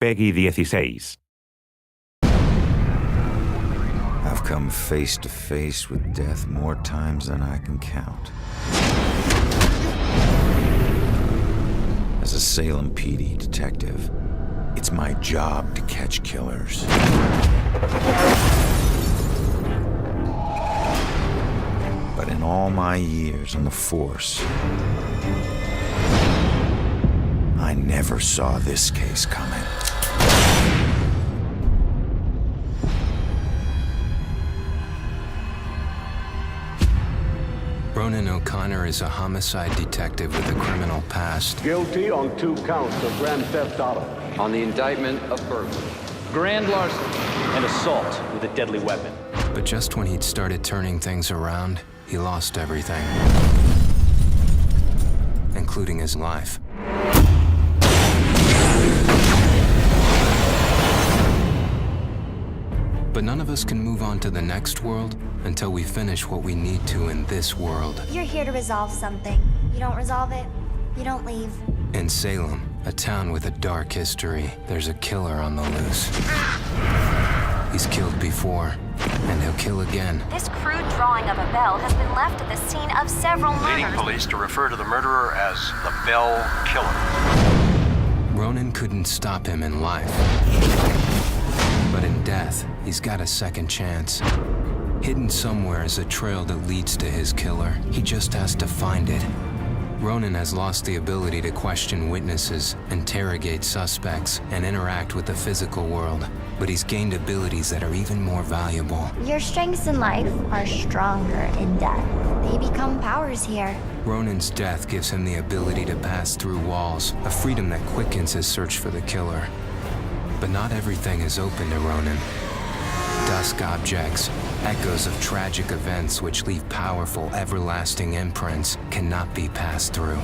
PEGI 16. I've come face to face with death more times than I can count. As a Salem PD detective, it's my job to catch killers. But in all my years on the force, I never saw this case coming. Ronan O'Connor is a homicide detective with a criminal past. Guilty on 2 counts of grand theft auto. On the indictment of burglary, grand larceny, and assault with a deadly weapon. But just when he'd started turning things around, he lost everything, including his life. But none of us can move on to the next world until we finish what we need to in this world. You're here to resolve something. You don't resolve it, you don't leave. In Salem, a town with a dark history, there's a killer on the loose. He's killed before, and he'll kill again. This crude drawing of a bell has been left at the scene of several leading murders. police to refer to the murderer as the Bell Killer. Ronan couldn't stop him in life. But in death, he's got a second chance. Hidden somewhere is a trail that leads to his killer. He just has to find it. Ronan has lost the ability to question witnesses, interrogate suspects, and interact with the physical world. But he's gained abilities that are even more valuable. Your strengths in life are stronger in death. They become powers here. Ronan's death gives him the ability to pass through walls, a freedom that quickens his search for the killer. But not everything is open to Ronan. Dusk objects, echoes of tragic events which leave powerful, everlasting imprints, cannot be passed through.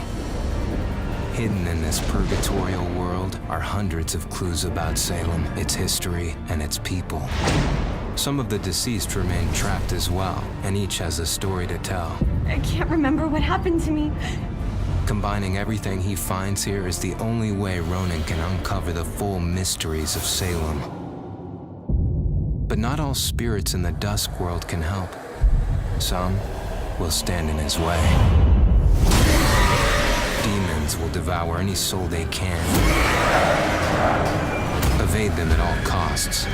Hidden in this purgatorial world are hundreds of clues about Salem, its history, and its people. Some of the deceased remain trapped as well, and each has a story to tell. I can't remember what happened to me. Combining everything he finds here is the only way Ronan can uncover the full mysteries of Salem. But not all spirits in the dusk world can help. Some will stand in his way. Demons will devour any soul they can. Evade them at all costs.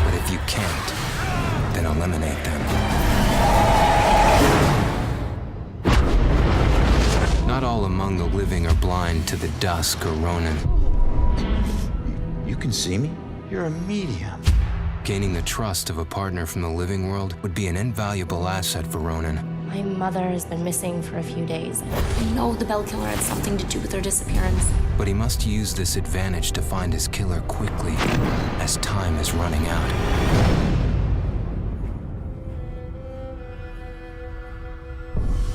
But if you can't, then eliminate them. Not all among the living are blind to the dusk or Ronan. You can see me? You're a medium. Gaining the trust of a partner from the living world would be an invaluable asset for Ronan. My mother has been missing for a few days. I know the Bell Killer had something to do with her disappearance. But he must use this advantage to find his killer quickly, as time is running out.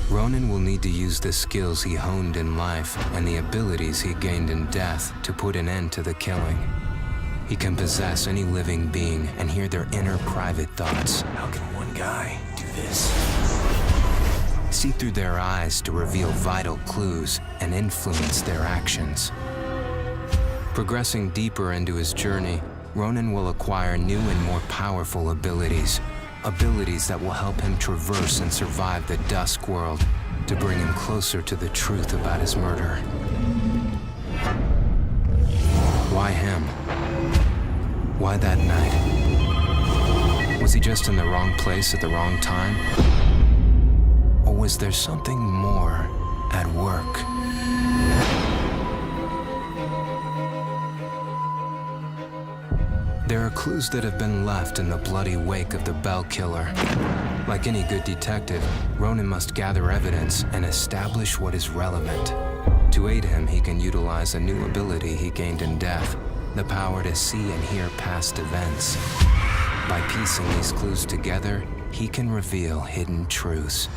Ronan will need to use the skills he honed in life and the abilities he gained in death to put an end to the killing. He can possess any living being and hear their inner private thoughts. How can one guy do this? See through their eyes to reveal vital clues and influence their actions. Progressing deeper into his journey, Ronan will acquire new and more powerful abilities. Abilities that will help him traverse and survive the dusk world to bring him closer to the truth about his murder. Why him? Why that night? Was he just in the wrong place at the wrong time? Or was there something more at work? There are clues that have been left in the bloody wake of the Bell Killer. Like any good detective, Ronan must gather evidence and establish what is relevant. To aid him, he can utilize a new ability he gained in death, the power to see and hear past events. By piecing these clues together, he can reveal hidden truths.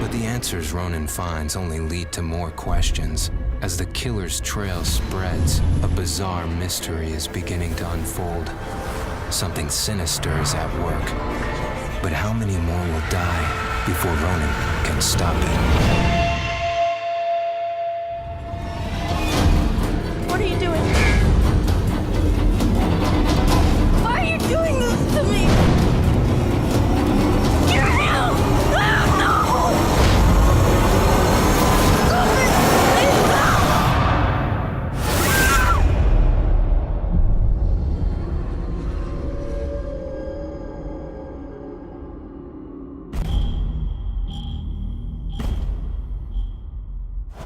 But the answers Ronan finds only lead to more questions. As the killer's trail spreads, a bizarre mystery is beginning to unfold. Something sinister is at work. But how many more will die before Ronan can stop it?